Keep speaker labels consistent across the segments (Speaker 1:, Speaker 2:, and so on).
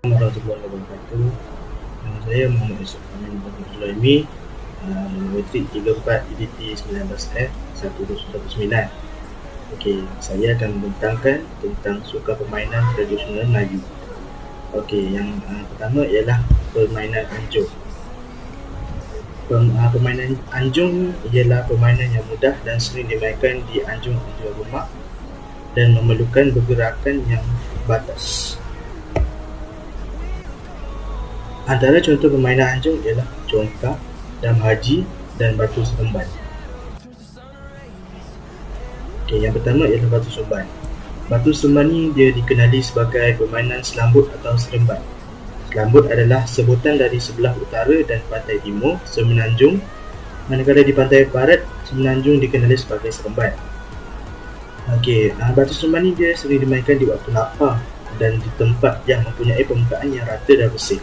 Speaker 1: Warahmatullahi wabarakatuh. Nama saya Muhammad Yusuf Amin bin Sulaimi, Metrik 34 EDT 19F 1219. Okey, saya akan membentangkan tentang suka permainan tradisional Melayu. Okey, yang pertama ialah permainan anjung. Permainan anjung ialah permainan yang mudah dan sering dimainkan di anjung-anjung rumah dan memerlukan pergerakan yang batas. Antara contoh permainan anjung ialah congkak, dam haji dan batu seremban. Okey, yang pertama ialah batu seremban. Batu seremban ni dia dikenali sebagai permainan selambut atau seremban. Selambut adalah sebutan dari sebelah utara dan pantai timur semenanjung, manakala di pantai barat semenanjung dikenali sebagai seremban. Okey, batu seremban ni dia sering dimainkan di waktu lapar dan di tempat yang mempunyai permukaan yang rata dan bersih.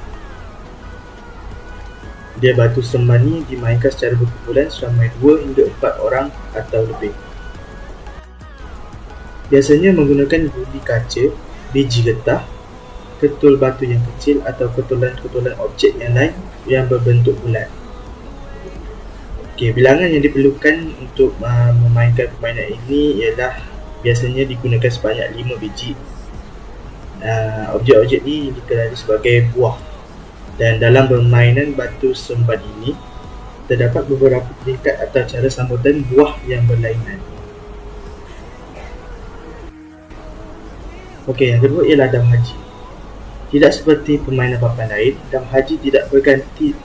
Speaker 1: Dia batu seremban ni dimainkan secara berkumpulan selama 2 hingga 4 orang atau lebih. Biasanya menggunakan guli kaca, biji getah, ketul batu yang kecil atau ketulan-ketulan objek yang lain yang berbentuk bulat. Okey, bilangan yang diperlukan untuk memainkan permainan ini ialah biasanya digunakan sebanyak 5 biji. Objek-objek ni dikenali sebagai buah. Dan dalam permainan batu seremban ini terdapat beberapa peringkat atau cara sambutan buah yang berlainan. Okey, yang kedua ialah dam haji. Tidak seperti permainan papan lain, dam haji tidak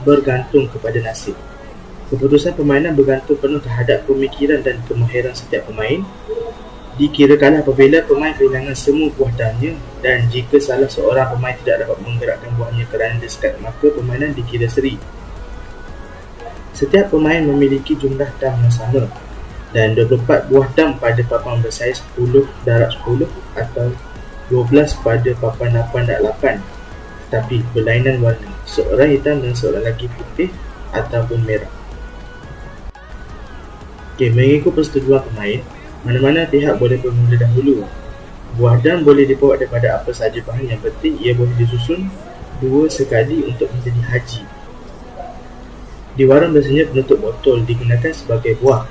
Speaker 1: bergantung kepada nasib. Keputusan permainan bergantung penuh terhadap pemikiran dan kemahiran setiap pemain. Dikirakan apabila pemain kehilangan semua buah damnya, dan jika salah seorang pemain tidak dapat menggerakkan buahnya kerana desekat, maka permainan dikira seri. Setiap pemain memiliki jumlah dam yang sama dan 24 buah dam pada papan bersaiz 10 darab 10 atau 12 pada papan 8 darab 8, tetapi berlainan warna, seorang hitam dan seorang lagi putih ataupun merah. Okey, mengikut persetujuan pemain, mana-mana pihak boleh bermula dahulu. Buah dam boleh dibawa daripada apa sahaja bahan, yang penting ia boleh disusun 2 sekali untuk menjadi haji. Di warung biasanya penutup botol digunakan sebagai buah,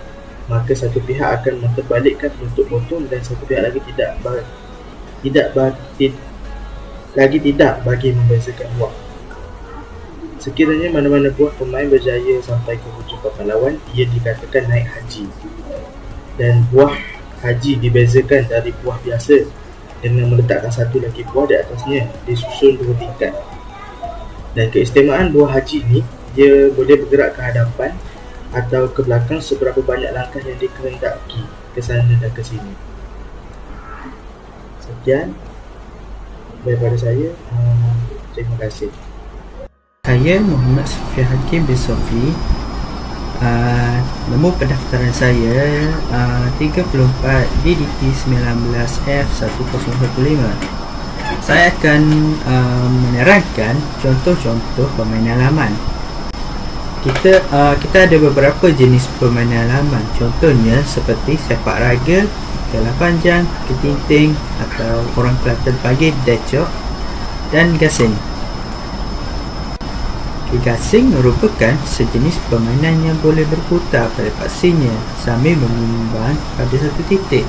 Speaker 1: maka satu pihak akan menterbalikkan penutup botol dan satu pihak lagi tidak bagi membezakan buah. Sekiranya mana-mana buah pemain berjaya sampai ke hujung papan lawan, ia dikatakan naik haji. Dan buah haji dibezakan dari buah biasa dengan meletakkan satu lagi buah di atasnya, disusun 2 tingkat. Dan keistimewaan buah haji ni, dia boleh bergerak ke hadapan atau ke belakang seberapa banyak langkah yang dikehendaki, ke sana dan ke sini. Sekian daripada saya. Terima kasih.
Speaker 2: Saya Muhammad Sufian Hakim bin Sofi. Nombor pendaftaran saya 34 DDT 19F 1015. Saya akan menerangkan contoh-contoh permainan laman. Kita ada beberapa jenis permainan laman. Contohnya seperti sepak raga, bola panjang, ketinting atau orang Kelantan panggil decok, dan gasing. Gasing merupakan sejenis permainan yang boleh berputar pada paksinya sambil menyumbang pada satu titik.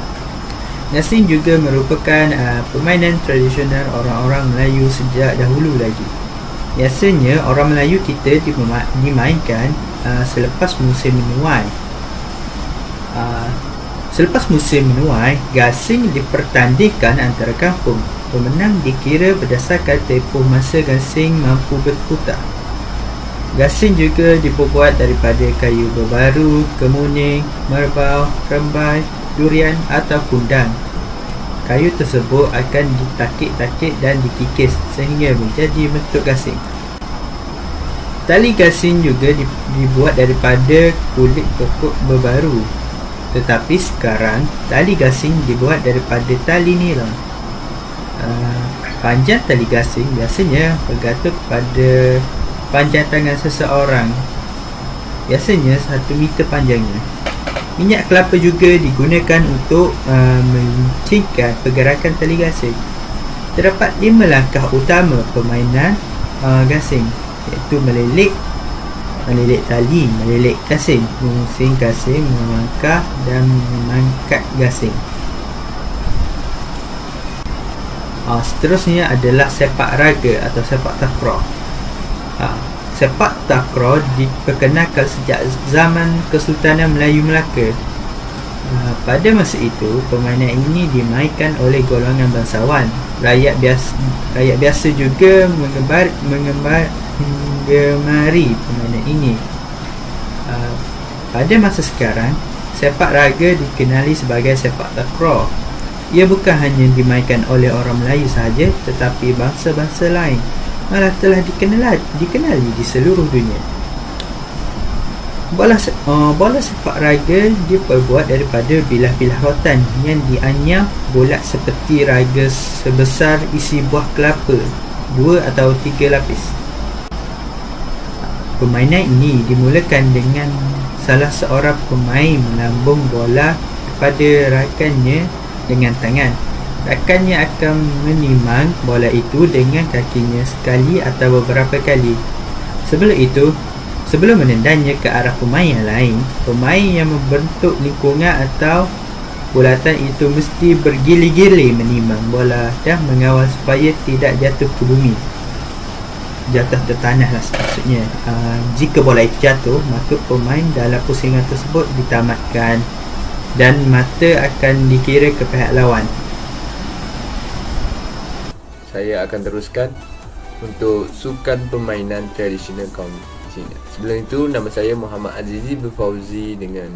Speaker 2: Gasing juga merupakan permainan tradisional orang-orang Melayu sejak dahulu lagi. Biasanya orang Melayu kita dimainkan selepas musim menuai. Selepas musim menuai, gasing dipertandingkan antara kampung. Pemenang dikira berdasarkan tempoh masa gasing mampu berputar. Gasing juga dibuat daripada kayu berbaru, kemuning, merbau, rembai, durian atau kundang. Kayu tersebut akan ditakik-takik dan dikikis sehingga menjadi bentuk gasing. Tali gasing juga dibuat daripada kulit pokok berbaru. Tetapi sekarang, tali gasing dibuat daripada tali nilon. Panjang tali gasing biasanya bergantung kepada panjang tangan seseorang, biasanya 1 meter panjangnya. Minyak kelapa juga digunakan untuk melincingkan pergerakan tali gasing. Terdapat 5 langkah utama permainan gasing, iaitu melilik tali, melilik gasing, mengusin gasing, melangkah dan mengangkat gasing. Seterusnya adalah sepak raga atau sepak takraw. Sepak takraw diperkenalkan sejak zaman Kesultanan Melayu Melaka. Pada masa itu, permainan ini dimainkan oleh golongan bangsawan. Rakyat biasa juga menggemari permainan ini. Pada masa sekarang, sepak raga dikenali sebagai sepak takraw. Ia bukan hanya dimainkan oleh orang Melayu sahaja, tetapi bangsa-bangsa lain malah telah dikenali di seluruh dunia. Bola sepak raga diperbuat daripada bilah-bilah rotan yang dianyam bulat seperti raga sebesar isi buah kelapa, 2 atau 3 lapis. Permainan ini dimulakan dengan salah seorang pemain melambung bola kepada rakannya dengan tangan. Rakannya akan menimang bola itu dengan kakinya sekali atau beberapa kali. Sebelum menendangnya ke arah pemain yang lain, pemain yang membentuk lingkungan atau bulatan itu mesti bergili-gili menimang bola dan mengawal supaya tidak jatuh ke bumi. Jatuh ke tanah lah maksudnya. Jika bola itu jatuh, maka pemain dalam pusingan tersebut ditamatkan dan mata akan dikira ke pihak lawan.
Speaker 3: Saya akan teruskan untuk sukan permainan tradisional kaum Cina. Sebelum itu, nama saya Muhammad Azizi Berfauzi dengan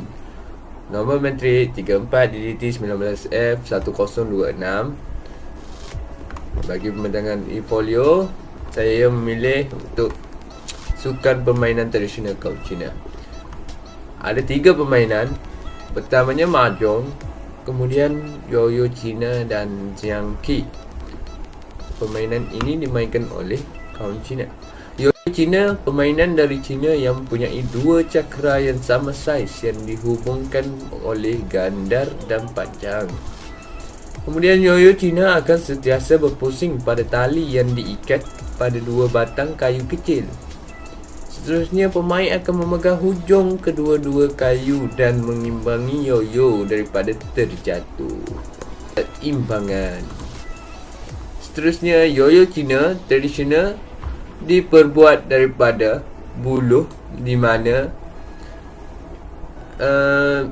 Speaker 3: nombor matrik 34 DDT 19F1026. Bagi pemandangan e-folio, saya memilih untuk sukan permainan tradisional kaum Cina. Ada 3 permainan. Pertamanya mahjong, kemudian yoyo Cina dan jiangqi. Permainan ini dimainkan oleh kaum Cina. Yoyo Cina, permainan dari Cina yang mempunyai 2 cakra yang sama saiz yang dihubungkan oleh gandar dan panjang. Kemudian yoyo Cina akan sentiasa berpusing pada tali yang diikat pada 2 batang kayu kecil. Seterusnya, pemain akan memegang hujung kedua-dua kayu dan mengimbangi yoyo daripada terjatuh. Imbangan. Seterusnya, yoyo Cina tradisional diperbuat daripada buluh, di mana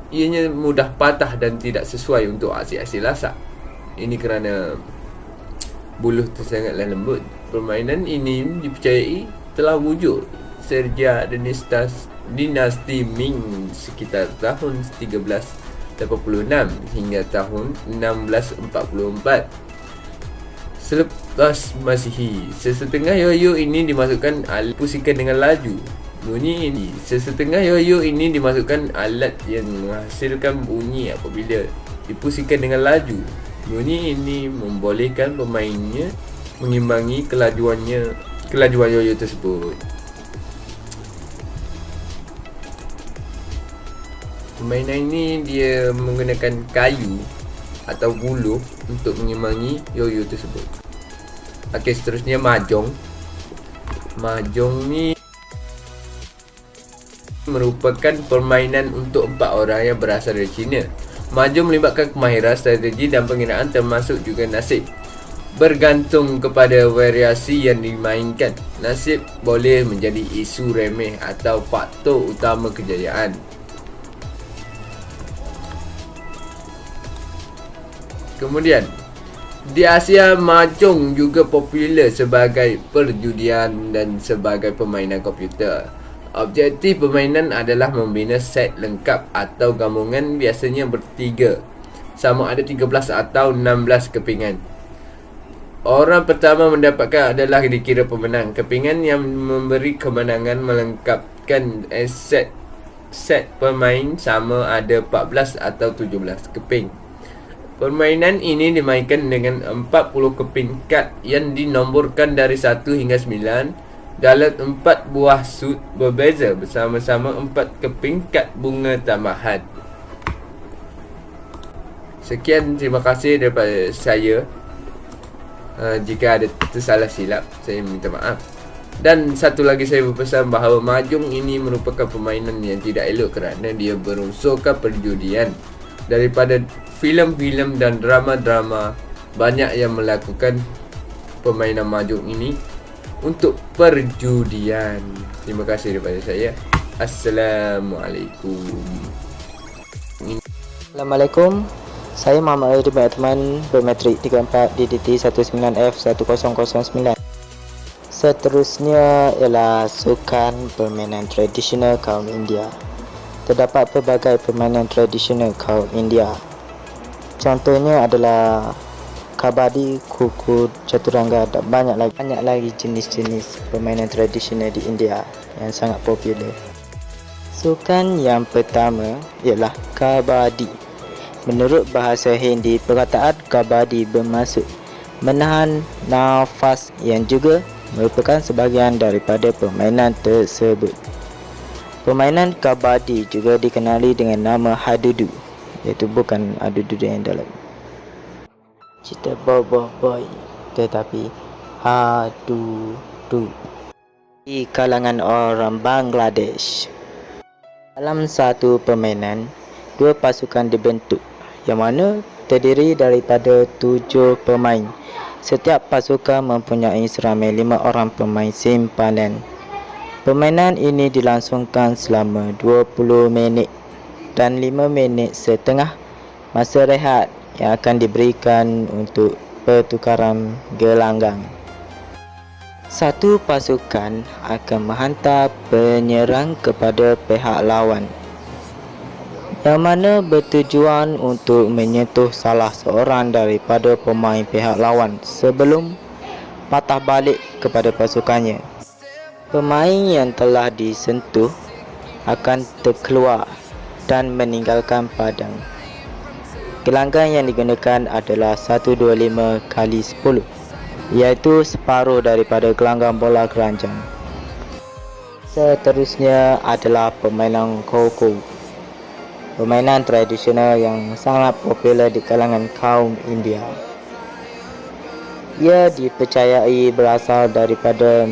Speaker 3: ianya mudah patah dan tidak sesuai untuk aksi-aksi lasak. Ini kerana buluh sangatlah lembut. Permainan ini dipercayai telah wujud sejak dinasti Ming sekitar tahun 1386 hingga tahun 1644 selepas Masihi. Sesetengah yoyo ini dimasukkan alat pusikan dengan laju. Sesetengah yoyo ini dimasukkan alat yang menghasilkan bunyi apabila dipusikan dengan laju. Bunyi ini membolehkan pemainnya mengimbangi kelajuan yoyo tersebut. Permainan ini dia menggunakan kayu atau buluh untuk mengimbangi yoyo tersebut. Okey, seterusnya mahjong. Mahjong ni merupakan permainan untuk 4 orang yang berasal dari China. Mahjong melibatkan kemahiran, strategi dan pengiraan termasuk juga nasib. Bergantung kepada variasi yang dimainkan, nasib boleh menjadi isu remeh atau faktor utama kejayaan. Kemudian, di Asia, mahjong juga popular sebagai perjudian dan sebagai permainan komputer. Objektif permainan adalah membina set lengkap atau gabungan biasanya bertiga, sama ada 13 atau 16 kepingan. Orang pertama mendapatkan adalah dikira pemenang. Kepingan yang memberi kemenangan melengkapkan set pemain sama ada 14 atau 17 keping. Permainan ini dimainkan dengan 40 keping kad yang dinomborkan dari 1 hingga 9 dalam 4 buah sud berbeza bersama-sama 4 keping kad bunga tambahan. Sekian, terima kasih daripada saya. Jika ada tersalah silap, saya minta maaf. Dan satu lagi saya berpesan bahawa mahjong ini merupakan permainan yang tidak elok kerana dia berunsurkan perjudian. Daripada filem-filem dan drama-drama, banyak yang melakukan permainan mahjong ini untuk perjudian. Terima kasih daripada saya. Assalamualaikum.
Speaker 4: Assalamualaikum. Saya Muhammad Aidil bin Uthman, bermetrik 34 DDT 19F1009. Seterusnya ialah sukan permainan tradisional kaum India. Terdapat pelbagai permainan tradisional kaum India. Contohnya adalah kabadi, kuku, caturangga dan banyak lagi jenis-jenis permainan tradisional di India yang sangat popular. Sukan yang pertama ialah kabadi. Menurut bahasa Hindi, perkataan kabadi bermaksud menahan nafas yang juga merupakan sebahagian daripada permainan tersebut. Permainan kabadi juga dikenali dengan nama hadudu, iaitu bukan adudu yang dalam cerita boy, tetapi hadudu di kalangan orang Bangladesh. Dalam satu permainan, dua pasukan dibentuk yang mana terdiri daripada 7 pemain. Setiap pasukan mempunyai seramai 5 orang pemain simpanan. Permainan ini dilangsungkan selama 20 minit dan 5 minit setengah masa rehat yang akan diberikan untuk pertukaran gelanggang. Satu pasukan akan menghantar penyerang kepada pihak lawan, yang mana bertujuan untuk menyentuh salah seorang daripada pemain pihak lawan sebelum patah balik kepada pasukannya. Pemain yang telah disentuh akan terkeluar dan meninggalkan padang. Gelanggang yang digunakan adalah 125 kali 10, iaitu separuh daripada gelanggang bola keranjang. Seterusnya adalah permainan koko. Permainan tradisional yang sangat popular di kalangan kaum India. Ia dipercayai berasal daripada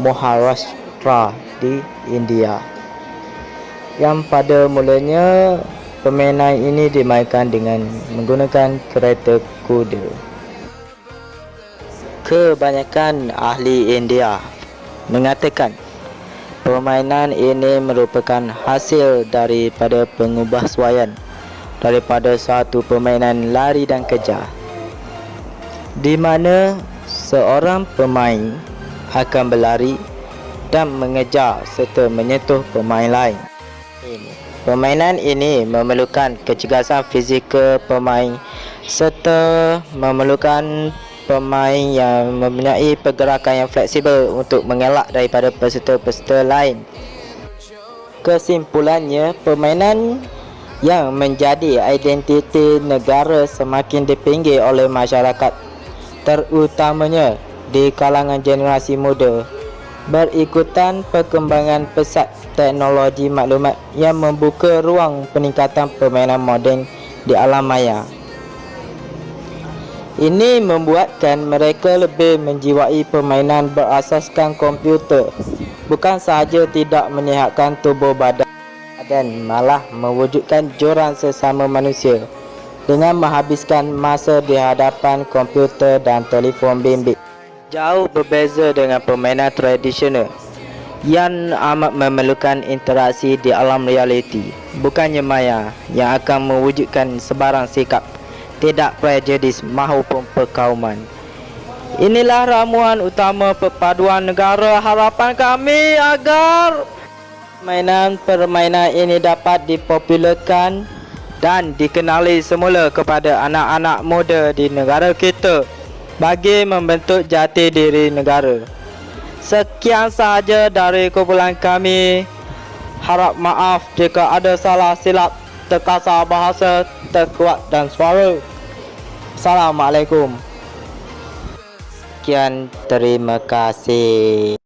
Speaker 4: Maharashtra di India, yang pada mulanya permainan ini dimainkan dengan menggunakan kereta kuda. Kebanyakan ahli India mengatakan permainan ini merupakan hasil daripada pengubahsuaian daripada satu permainan lari dan kejar, di mana seorang pemain akan berlari dan mengejar serta menyentuh pemain lain. Permainan ini memerlukan kecergasan fizikal pemain serta memerlukan pemain yang mempunyai pergerakan yang fleksibel untuk mengelak daripada peserta-peserta lain. Kesimpulannya, permainan yang menjadi identiti negara semakin dipinggir oleh masyarakat, terutamanya di kalangan generasi muda, berikutan perkembangan pesat teknologi maklumat yang membuka ruang peningkatan permainan moden di alam maya. Ini membuatkan mereka lebih menjiwai permainan berasaskan komputer, bukan sahaja tidak menyihatkan tubuh badan, dan malah mewujudkan joran sesama manusia dengan menghabiskan masa di hadapan komputer dan telefon bimbit. Jauh berbeza dengan permainan tradisional yang amat memerlukan interaksi di alam realiti, bukannya maya yang akan mewujudkan sebarang sikap tidak prejudis maupun perkauman. Inilah ramuan utama perpaduan negara. Harapan kami agar permainan ini dapat dipopularkan dan dikenali semula kepada anak-anak muda di negara kita bagi membentuk jati diri negara. Sekian sahaja dari kumpulan kami. Harap maaf jika ada salah silap, terkasar bahasa, terkuat dan suara. Assalamualaikum. Sekian, terima kasih.